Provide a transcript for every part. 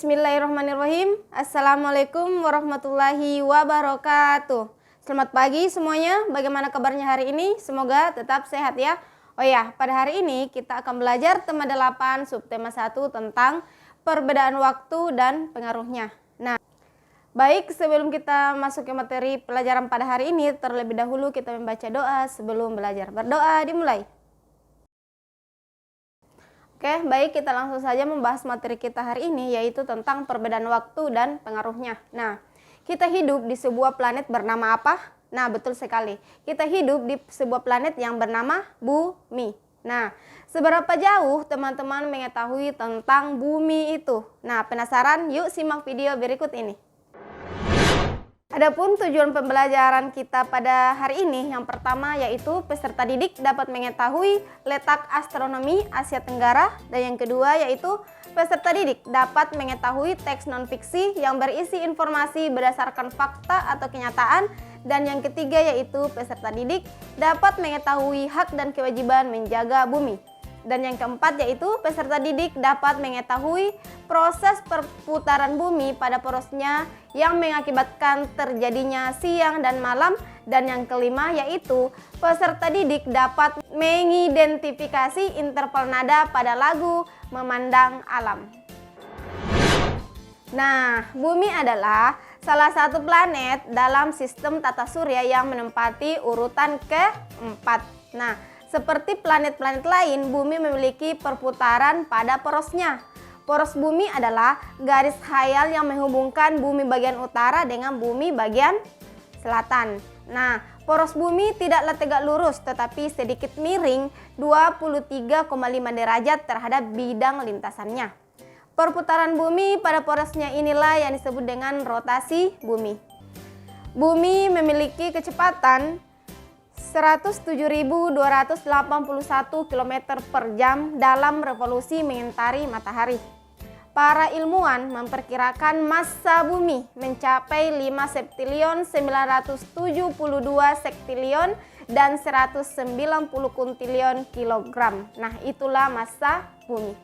Bismillahirrahmanirrahim. Assalamualaikum warahmatullahi wabarakatuh. Selamat pagi semuanya. Bagaimana kabarnya hari ini? Semoga tetap sehat ya. Oh ya, pada hari ini kita akan belajar tema 8 subtema 1 tentang perbedaan waktu dan pengaruhnya. Nah, baik, sebelum kita masuk ke materi pelajaran pada hari ini, terlebih dahulu kita membaca doa sebelum belajar. Berdoa dimulai. Oke, baik, kita langsung saja membahas materi kita hari ini, yaitu tentang perbedaan waktu dan pengaruhnya. Nah, kita hidup di sebuah planet bernama apa? Nah, betul sekali. Kita hidup di sebuah planet yang bernama Bumi. Nah, seberapa jauh teman-teman mengetahui tentang Bumi itu? Nah, penasaran? Yuk simak video berikut ini. Adapun tujuan pembelajaran kita pada hari ini, yang pertama yaitu peserta didik dapat mengetahui letak astronomi Asia Tenggara, dan yang kedua yaitu peserta didik dapat mengetahui teks non-fiksi yang berisi informasi berdasarkan fakta atau kenyataan, dan yang ketiga yaitu peserta didik dapat mengetahui hak dan kewajiban menjaga bumi. Dan yang keempat yaitu peserta didik dapat mengetahui proses perputaran bumi pada porosnya yang mengakibatkan terjadinya siang dan malam. Dan yang kelima yaitu peserta didik dapat mengidentifikasi interval nada pada lagu Memandang Alam. Nah, bumi adalah salah satu planet dalam sistem tata surya yang menempati urutan keempat. Nah, seperti planet-planet lain, bumi memiliki perputaran pada porosnya. Poros bumi adalah garis khayal yang menghubungkan bumi bagian utara dengan bumi bagian selatan. Nah, poros bumi tidaklah tegak lurus tetapi sedikit miring 23,5 derajat terhadap bidang lintasannya. Perputaran bumi pada porosnya inilah yang disebut dengan rotasi bumi. Bumi memiliki kecepatan 107.281 km per jam dalam revolusi mengitari matahari. Para ilmuwan memperkirakan massa bumi mencapai 5 septilion 972 sektilion dan 190 kuntilion kilogram. Nah, itulah massa bumi.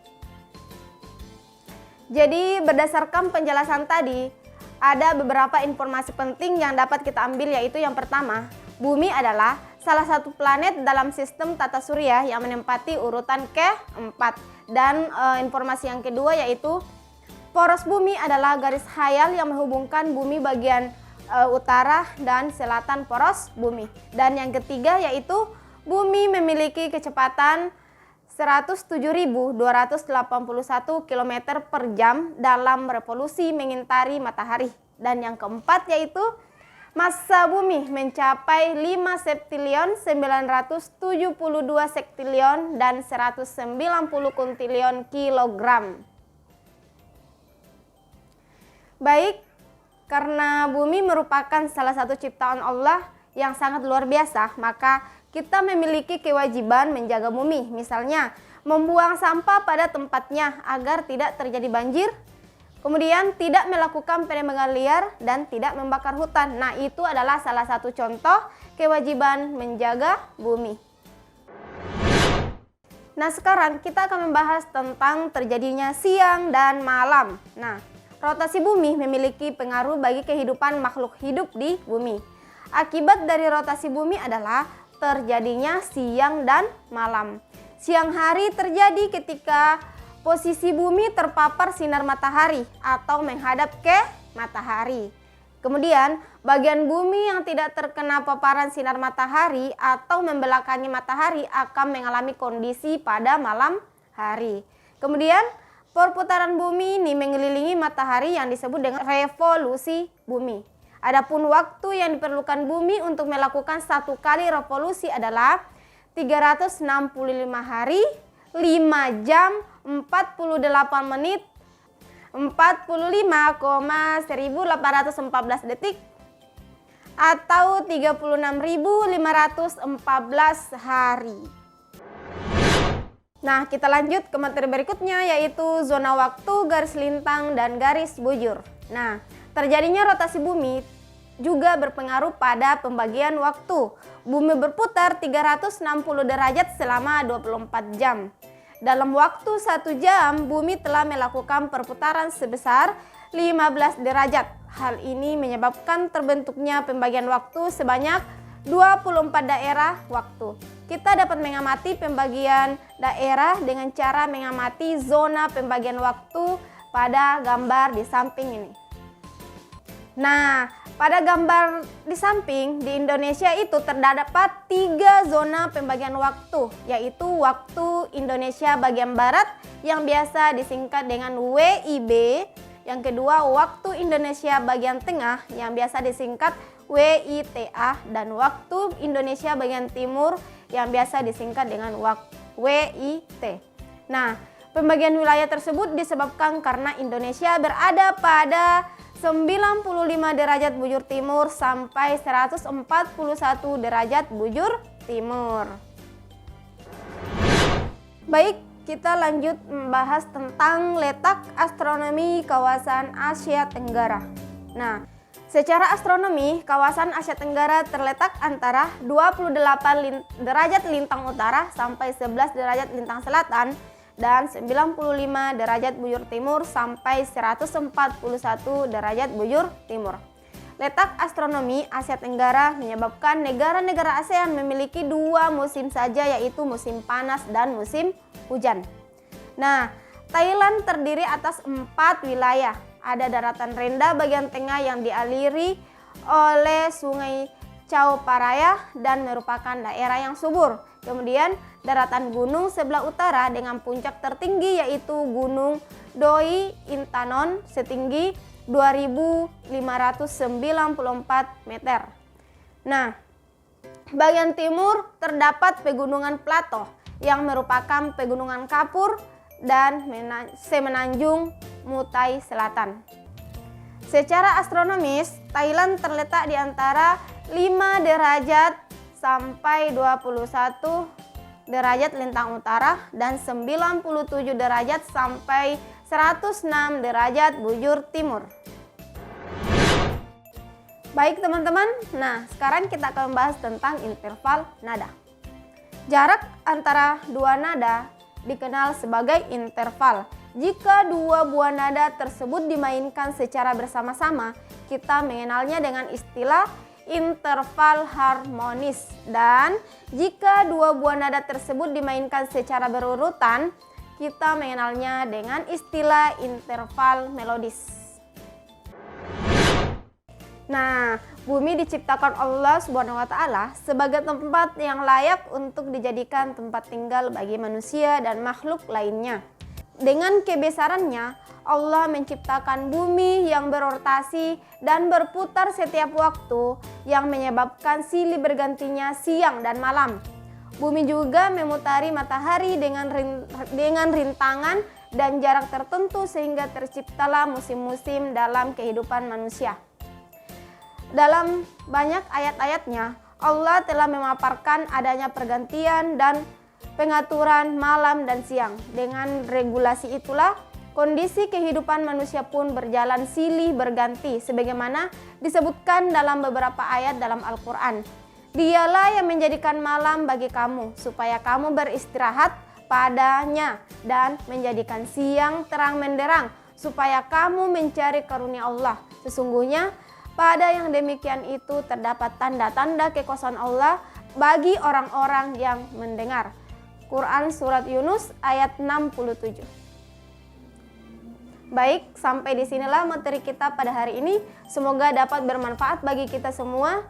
Jadi berdasarkan penjelasan tadi, ada beberapa informasi penting yang dapat kita ambil, yaitu yang pertama, bumi adalah salah satu planet dalam sistem tata surya yang menempati urutan keempat. Dan informasi yang kedua yaitu poros bumi adalah garis khayal yang menghubungkan bumi bagian utara dan selatan poros bumi. Dan yang ketiga yaitu bumi memiliki kecepatan 107.281 km per jam dalam revolusi mengitari matahari. Dan yang keempat yaitu massa bumi mencapai 5 septilion 972 sektilion dan 190 kuntilion kilogram. Baik, karena bumi merupakan salah satu ciptaan Allah yang sangat luar biasa, maka kita memiliki kewajiban menjaga bumi. Misalnya, membuang sampah pada tempatnya agar tidak terjadi banjir. Kemudian tidak melakukan penebangan liar dan tidak membakar hutan. Nah, itu adalah salah satu contoh kewajiban menjaga bumi. Nah, sekarang kita akan membahas tentang terjadinya siang dan malam. Nah, rotasi bumi memiliki pengaruh bagi kehidupan makhluk hidup di bumi. Akibat dari rotasi bumi adalah terjadinya siang dan malam. Siang hari terjadi ketika posisi bumi terpapar sinar matahari atau menghadap ke matahari. Kemudian, bagian bumi yang tidak terkena paparan sinar matahari atau membelakangi matahari akan mengalami kondisi pada malam hari. Kemudian, perputaran bumi ini mengelilingi matahari yang disebut dengan revolusi bumi. Adapun waktu yang diperlukan bumi untuk melakukan satu kali revolusi adalah 365 hari, 5 jam, 48 menit, 45,1814 detik, atau 36.514 hari. Nah, kita lanjut ke materi berikutnya, yaitu zona waktu, garis lintang, dan garis bujur. Nah, terjadinya rotasi bumi juga berpengaruh pada pembagian waktu. Bumi berputar 360 derajat selama 24 jam. Dalam waktu 1 jam, bumi telah melakukan perputaran sebesar 15 derajat. Hal ini menyebabkan terbentuknya pembagian waktu sebanyak 24 daerah waktu. Kita dapat mengamati pembagian daerah dengan cara mengamati zona pembagian waktu pada gambar di samping ini. Nah, pada gambar di samping di Indonesia itu terdapat 3 zona pembagian waktu, yaitu waktu Indonesia bagian Barat yang biasa disingkat dengan WIB, yang kedua waktu Indonesia bagian Tengah yang biasa disingkat WITA, dan waktu Indonesia bagian Timur yang biasa disingkat dengan WIT. Nah, pembagian wilayah tersebut disebabkan karena Indonesia berada pada 95 derajat bujur timur sampai 141 derajat bujur timur. Baik, kita lanjut membahas tentang letak astronomi kawasan Asia Tenggara. Nah, secara astronomi, kawasan Asia Tenggara terletak antara 28 derajat lintang utara sampai 11 derajat lintang selatan dan 95 derajat bujur timur sampai 141 derajat bujur timur. Letak astronomi Asia Tenggara menyebabkan negara-negara ASEAN memiliki 2 musim saja, yaitu musim panas dan musim hujan. Nah, Thailand terdiri atas 4 wilayah. Ada daratan rendah bagian tengah yang dialiri oleh sungai Chao Phraya dan merupakan daerah yang subur. Kemudian daratan gunung sebelah utara dengan puncak tertinggi yaitu Gunung Doi Intanon setinggi 2.594 meter. Nah, bagian timur terdapat pegunungan Plato yang merupakan pegunungan kapur dan semenanjung Mutai Selatan. Secara astronomis, Thailand terletak di antara 5 derajat sampai 21 derajat lintang utara dan 97 derajat sampai 106 derajat bujur timur. Baik teman-teman, nah sekarang kita akan membahas tentang interval nada. Jarak antara 2 nada dikenal sebagai interval. Jika 2 buah nada tersebut dimainkan secara bersama-sama, kita mengenalnya dengan istilah interval harmonis. Dan jika 2 buah nada tersebut dimainkan secara berurutan, kita mengenalnya dengan istilah interval melodis. Nah, bumi diciptakan Allah Subhanahu wa Ta'ala sebagai tempat yang layak untuk dijadikan tempat tinggal bagi manusia dan makhluk lainnya. Dengan kebesarannya, Allah menciptakan bumi yang berotasi dan berputar setiap waktu yang menyebabkan silih bergantinya siang dan malam. Bumi juga memutari matahari dengan rintangan dan jarak tertentu sehingga terciptalah musim-musim dalam kehidupan manusia. Dalam banyak ayat-ayatnya, Allah telah memaparkan adanya pergantian dan pengaturan malam dan siang. Dengan regulasi itulah, kondisi kehidupan manusia pun berjalan silih berganti sebagaimana disebutkan dalam beberapa ayat dalam Al-Quran. Dialah yang menjadikan malam bagi kamu supaya kamu beristirahat padanya dan menjadikan siang terang menderang supaya kamu mencari karunia Allah. Sesungguhnya pada yang demikian itu terdapat tanda-tanda kekuasaan Allah bagi orang-orang yang mendengar. Quran Surat Yunus ayat 67. Baik, sampai disinilah materi kita pada hari ini. Semoga dapat bermanfaat bagi kita semua.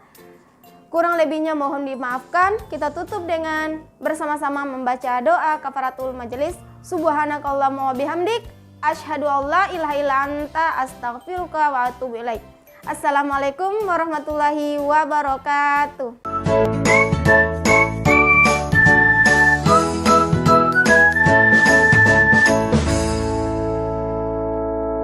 Kurang lebihnya mohon dimaafkan. Kita tutup dengan bersama-sama membaca doa kafaratul majelis. Subhanakallahumma wa bihamdik, asyhadu an la ilaha illa anta, astaghfiruka wa atubu ilaik. Assalamualaikum warahmatullahi wabarakatuh.